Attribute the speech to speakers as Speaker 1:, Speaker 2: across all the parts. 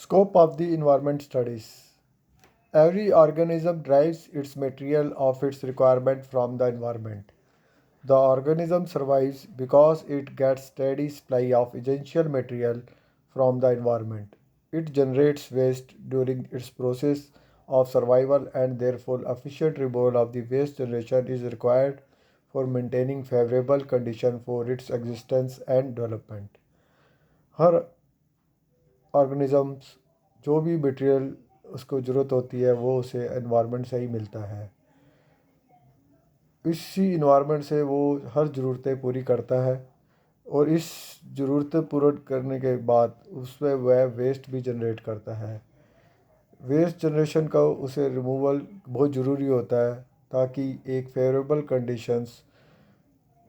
Speaker 1: Scope of the environment studies. Every organism derives its material of its requirement from the environment. The organism survives because it gets steady supply of essential material from the environment. It generates waste during its process of survival and therefore efficient removal of the waste generation is required for maintaining favorable conditions for its existence and development. Her organisms जो भी material उसको ज़रूरत होती है वो उसे environment से ही मिलता है। इसी इन्वायरमेंट से वो हर ज़रूरतें पूरी करता है और इस ज़रूरतें पूरा करने के बाद उसमें वह वेस्ट भी जनरेट करता है। वेस्ट जनरेशन का उसे रिमूवल बहुत ज़रूरी होता है ताकि एक फेवरेबल कंडीशंस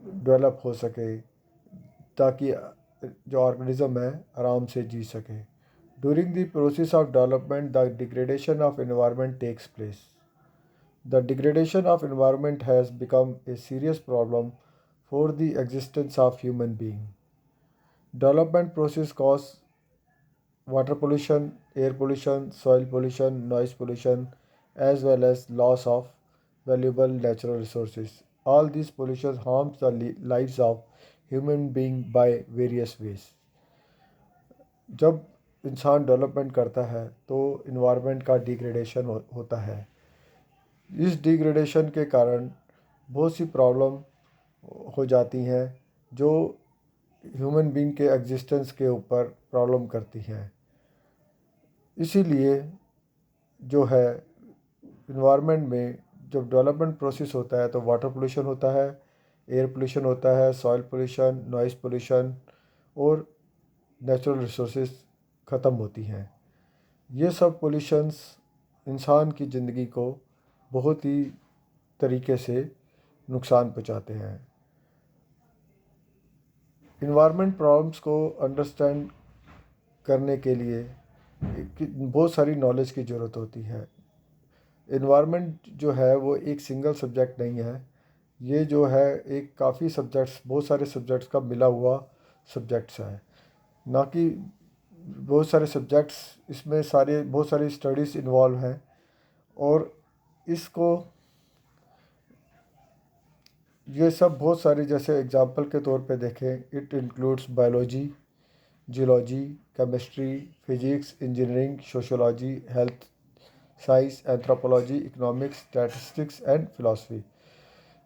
Speaker 1: डेवलप हो सके, ताकि जो ऑर्गेनिज्म है आराम से जी सके। During the process of development the degradation of environment takes place. The degradation of environment has become a serious problem for the existence of human being. Development process cause water pollution, air pollution, soil pollution, noise pollution, as well as loss of valuable natural resources. All these pollution harms the lives of human being by various ways. जब इंसान development करता है तो environment का degradation होता है। इस degradation के कारण बहुत सी प्रॉब्लम हो जाती हैं जो ह्यूमन बीइंग के एग्जिस्टेंस के ऊपर प्रॉब्लम करती हैं। इसीलिए जो है इन्वायरमेंट में जब डेवलपमेंट प्रोसेस होता है तो वाटर पोल्यूशन होता है, एयर पोल्यूशन होता है, सॉइल पोल्यूशन, नॉइस पोल्यूशन और नेचुरल रिसोर्सेज ख़त्म होती हैं। ये सब पोल्यूशंस इंसान की ज़िंदगी को बहुत ही तरीके से नुकसान पहुंचाते हैं। इन्वायरमेंट प्रॉब्लम्स को अंडरस्टैंड करने के लिए बहुत सारी नॉलेज की ज़रूरत होती है। इन्वायरमेंट जो है वो एक सिंगल सब्जेक्ट नहीं है, ये जो है एक काफ़ी सब्जेक्ट्स, बहुत सारे सब्जेक्ट्स का मिला हुआ सब्जेक्ट्स है, ना कि बहुत सारे सब्जेक्ट्स, इसमें सारे बहुत सारी स्टडीज़ इन्वॉल्व हैं। और इसको ये सब बहुत सारी, जैसे एग्जांपल के तौर पे देखें, it includes biology, geology, chemistry, physics, engineering, sociology, health science, anthropology, economics, statistics and philosophy.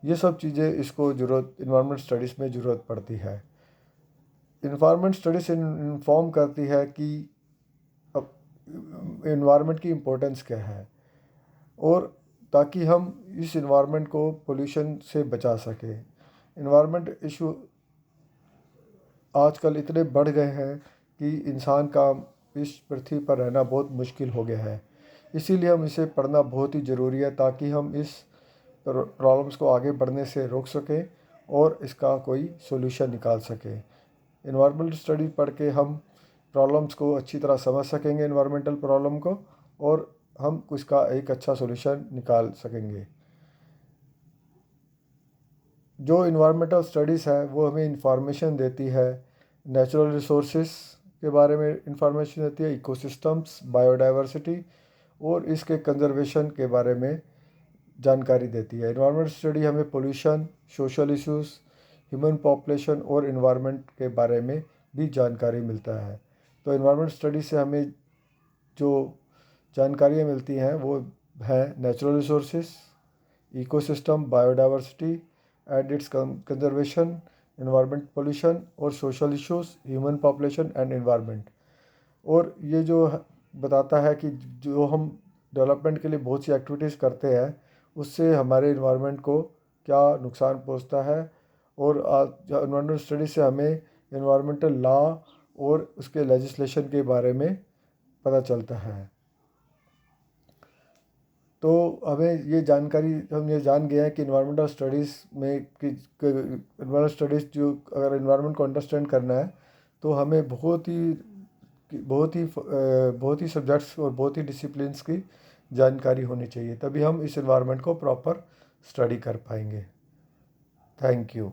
Speaker 1: ये सब चीज़ें इसको ज़रूरत इन्वायरमेंट स्टडीज़ में ज़रूरत पड़ती है। इन्वायरमेंट स्टडीज़ इन्फॉर्म करती है कि इन्वायरमेंट की इम्पोर्टेंस क्या है, और ताकि हम इस इन्वायरमेंट को पोल्यूशन से बचा सकें। इन्वायरमेंट इशू आजकल इतने बढ़ गए हैं कि इंसान का इस पृथ्वी पर रहना बहुत मुश्किल हो गया है। इसीलिए हम इसे पढ़ना बहुत ही ज़रूरी है ताकि हम इस प्रॉब्लम्स को आगे बढ़ने से रोक सकें और इसका कोई सोल्यूशन निकाल सकें। इन्वायरमेंटल स्टडी पढ़ के हम प्रॉब्लम्स को अच्छी तरह समझ सकेंगे, इन्वायरमेंटल प्रॉब्लम को, और हम उसका एक अच्छा सोल्यूशन निकाल सकेंगे। जो इन्वायरमेंटल स्टडीज़ है वो हमें इंफॉर्मेशन देती है, नेचुरल रिसोर्सेज के बारे में इंफॉर्मेशन देती है, इकोसिस्टम्स, बायोडाइवर्सिटी और इसके कंजर्वेशन के बारे में जानकारी देती है। इन्वायरमेंट स्टडी हमें pollution, social issues, human population और इन्वायरमेंट के बारे में भी जानकारी मिलता है। तो इन्वायरमेंट स्टडी से हमें जो जानकारियाँ मिलती हैं वो है natural resources, ecosystem, biodiversity and its conservation, environment pollution और social issues, human population and environment. और ये जो बताता है कि जो हम डेवलपमेंट के लिए बहुत सी एक्टिविटीज़ करते हैं उससे हमारे इन्वायरमेंट को क्या नुकसान पहुंचता है, और इन्वायरमेंटल स्टडी से हमें इन्वायरमेंटल लॉ और उसके लेजिस्लेशन के बारे में पता चलता है। तो हमें ये जानकारी, हम ये जान गए हैं कि इन्वायरमेंटल स्टडीज़ में कि इन्वायरमेंटल स्टडीज़ जो, अगर इन्वायरमेंट को अंडरस्टैंड करना है तो हमें बहुत ही सब्जेक्ट्स और बहुत ही डिसिप्लिन्स की जानकारी होनी चाहिए, तभी हम इस इन्वायरमेंट को प्रॉपर स्टडी कर पाएंगे। Thank you.